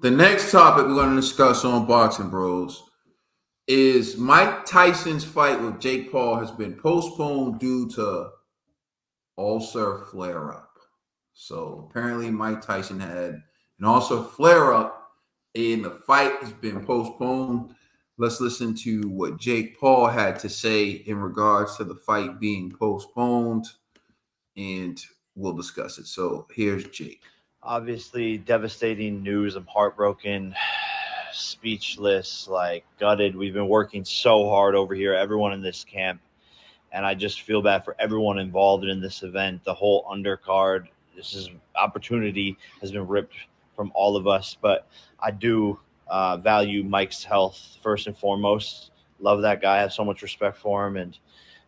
The next topic we're going to discuss on Boxing Bros is Mike Tyson's fight with Jake Paul has been postponed due to ulcer flare up. So apparently, Mike Tyson had an ulcer flare up, and the fight has been postponed. Let's listen to what Jake Paul had to say in regards to the fight being postponed, and we'll discuss it. So here's Jake. Obviously, devastating news. I'm heartbroken, speechless, like gutted. We've been working so hard over here, everyone in this camp, and I just feel bad for everyone involved in this event, the whole undercard. This is opportunity has been ripped from all of us, but I do value Mike's health first and foremost. Love that guy. I have so much respect for him, and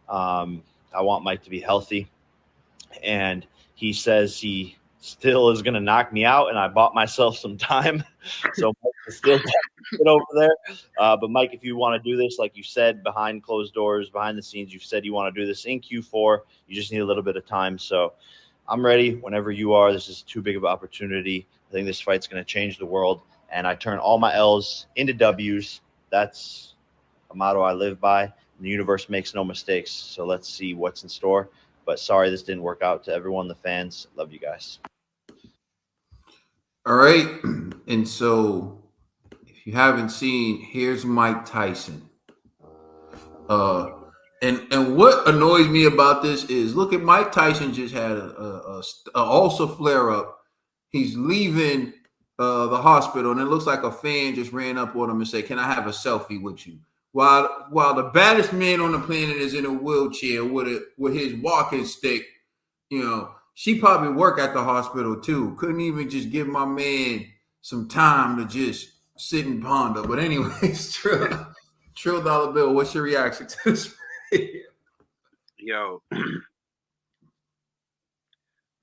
I want Mike to be healthy. And he says he still is going to knock me out, and I bought myself some time. So Mike is still over there. But Mike, if you want to do this, like you said, behind closed doors, behind the scenes, you've said you want to do this in Q4. You just need a little bit of time. So I'm ready whenever you are. This is too big of an opportunity. I think this fight's going to change the world, and I turn all my L's into W's. That's a motto I live by. The universe makes no mistakes. So let's see what's in store. But sorry, this didn't work out. To everyone, the fans, love you guys. All right. And so if you haven't seen, here's Mike Tyson. And what annoys me about this is look at Mike Tyson just had a also flare up. He's leaving the hospital, and it looks like a fan just ran up on him and said, "Can I have a selfie with you?" While the baddest man on the planet is in a wheelchair with his walking stick, she probably work at the hospital too. Couldn't even just give my man some time to just sit and ponder. But anyways, Trill Dollar Bill, what's your reaction to this? Yo,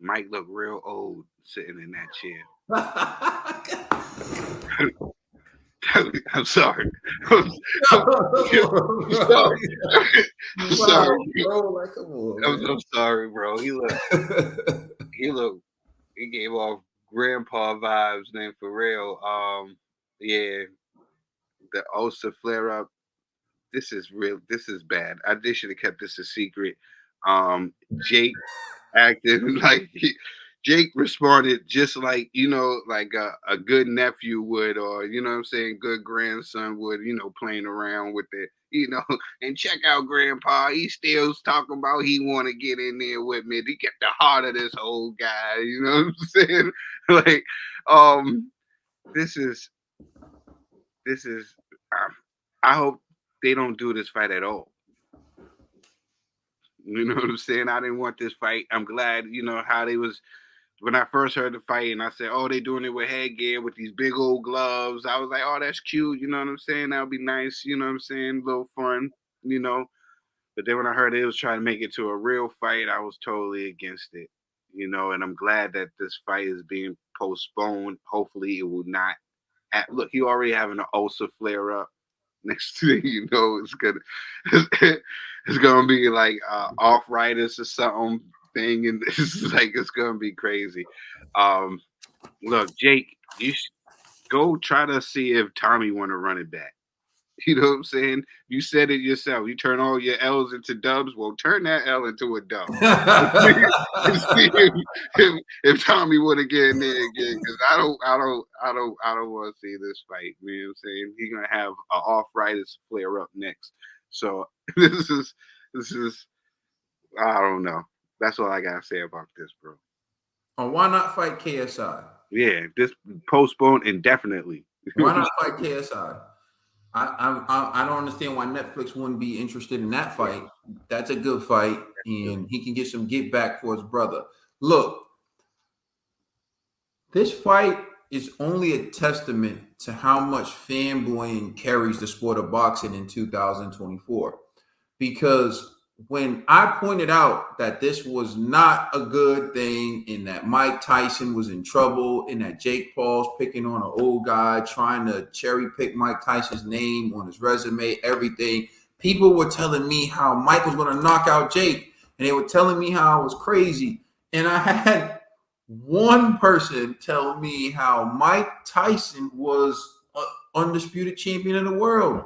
Mike look real old sitting in that chair. I'm sorry. I'm sorry. I'm sorry, bro. Like, come on, I'm sorry, bro. He gave off grandpa vibes, man, for real. Yeah, the ulcer flare up. This is real. This is bad. They should have kept this a secret. Jake acted like Jake responded just like like a good nephew would, or what I'm saying, good grandson would, playing around with it, and check out grandpa. He still's talking about he want to get in there with me. He get the heart of this whole guy. You know what I'm saying? Like, this is. I hope they don't do this fight at all. You know what I'm saying? I didn't want this fight. I'm glad, how they was when I first heard the fight and I said, oh, they doing it with headgear with these big old gloves. I was like, oh, that's cute. You know what I'm saying? That'll be nice. You know what I'm saying? A little fun, But then when I heard they was trying to make it to a real fight, I was totally against it, and I'm glad that this fight is being postponed. Hopefully it will not. Look, you already having an ulcer flare up. Next thing you know, it's gonna be like arthritis or something thing, and it's gonna be crazy. Look, Jake, you go try to see if Tommy want to run it back. You know what I'm saying? You said it yourself. You turn all your L's into dubs. Well, turn that L into a dub. See if Tommy would have get in there again, because I don't want to see this fight. You know what I'm saying? He's gonna have an arthritis flare up next. So this is I don't know. That's all I gotta say about this, bro. Oh, why not fight KSI? Yeah, this postponed indefinitely. Why not fight KSI? I don't understand why Netflix wouldn't be interested in that fight. That's a good fight, and he can get some get back for his brother. Look, this fight is only a testament to how much fanboying carries the sport of boxing in 2024. Because when I pointed out that this was not a good thing and that Mike Tyson was in trouble and that Jake Paul's picking on an old guy, trying to cherry pick Mike Tyson's name on his resume, everything, people were telling me how Mike was going to knock out Jake, and they were telling me how I was crazy. And I had one person tell me how Mike Tyson was an undisputed champion of the world.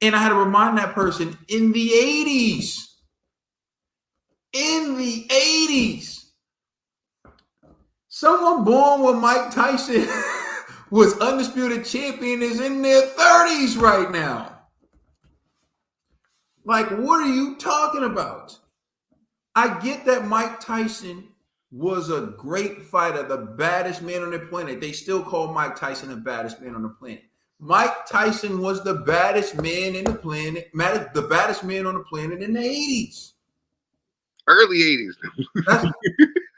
And I had to remind that person in the 80s. In the 80s. Someone born with Mike Tyson was undisputed champion is in their 30s right now. Like, what are you talking about? I get that Mike Tyson was a great fighter, the baddest man on the planet. They still call Mike Tyson the baddest man on the planet. Mike Tyson was the baddest man in the planet, the baddest man on the planet in the 80s. Early 80s.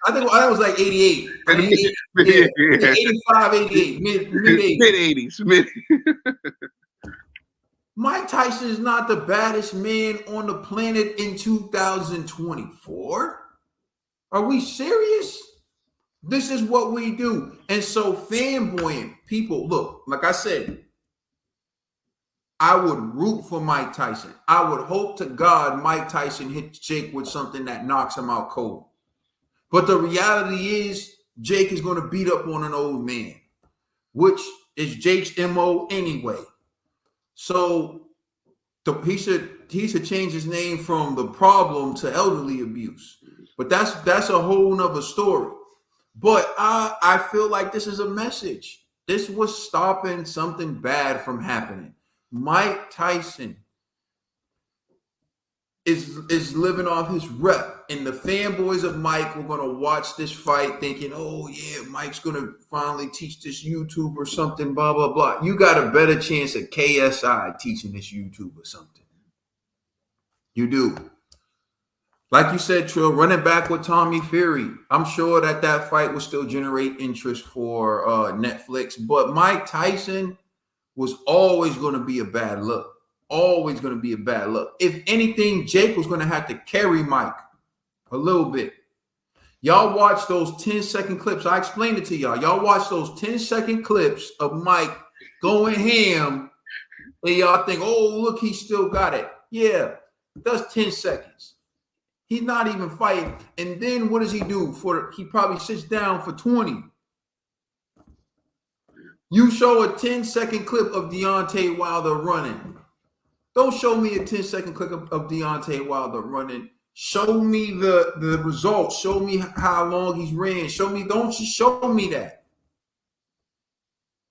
I think that was like 88. 85, 88, mid-80s. Mid-80s. Mike Tyson is not the baddest man on the planet in 2024. Are we serious? This is what we do. And so fanboying people, look, like I said, I would root for Mike Tyson. I would hope to God Mike Tyson hits Jake with something that knocks him out cold. But the reality is Jake is going to beat up on an old man, which is Jake's MO anyway. So he should change his name from the problem to elderly abuse. But that's a whole nother story. But I feel like this is a message. This was stopping something bad from happening. Mike Tyson is living off his rep, and the fanboys of Mike were going to watch this fight thinking, oh yeah, Mike's going to finally teach this YouTube or something, blah, blah, blah. You got a better chance of KSI teaching this YouTube or something. You do. Like you said, Trill, running back with Tommy Fury, I'm sure that fight will still generate interest for Netflix, but Mike Tyson was always going to be a bad look. Always going to be a bad look. If anything, Jake was going to have to carry Mike a little bit. Y'all watch those 10-second clips. I explained it to y'all. Y'all watch those 10-second clips of Mike going ham, and y'all think, oh, look, he still got it. Yeah, that's 10 seconds. He's not even fighting. And then what does he do? He probably sits down for 20. You show a 10-second clip of Deontay Wilder running. Don't show me a 10-second clip of Deontay Wilder running. Show me the results. Show me how long he's ran. Don't just show me that.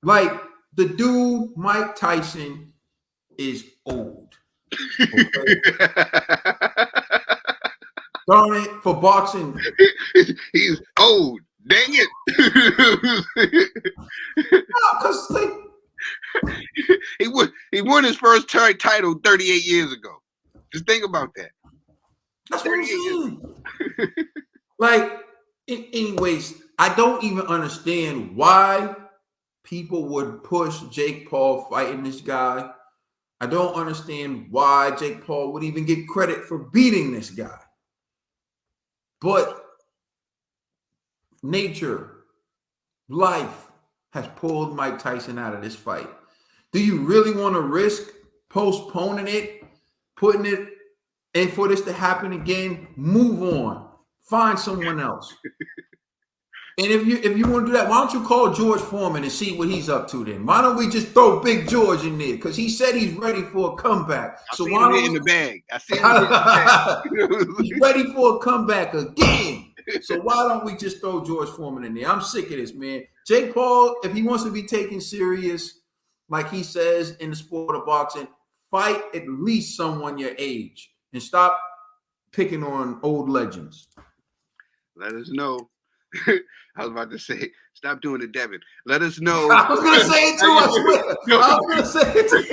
Like, the dude, Mike Tyson, is old. Okay? Darn it, for boxing. He's old. Dang it. Because he won his first title 38 years ago. Just think about that. That's what I'm saying. Like, anyways, I don't even understand why people would push Jake Paul fighting this guy. I don't understand why Jake Paul would even get credit for beating this guy. But nature, life has pulled Mike Tyson out of this fight. Do you really want to risk postponing it, putting it, and for this to happen again? Move on. Find someone else. And if you want to do that, why don't you call George Foreman and see what he's up to then? Why don't we just throw Big George in there? Because he said he's ready for a comeback. I see him in the bag. He's ready for a comeback again. So why don't we just throw George Foreman in there? I'm sick of this, man. Jake Paul, if he wants to be taken serious, like he says in the sport of boxing, fight at least someone your age and stop picking on old legends. Let us know. I was about to say, stop doing it, Devin. Let us know. I was going to say it too. I was going to say it too.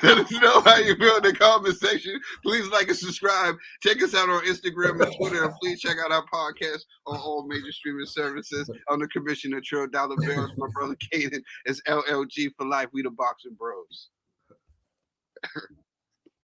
Let us know how you feel in the comment section. Please like and subscribe. Check us out on Instagram and Twitter. And please check out our podcast on all major streaming services. I'm the Commissioner Trill Dollar Bills. My brother Kaden is LLG for life. We the Boxing Bros.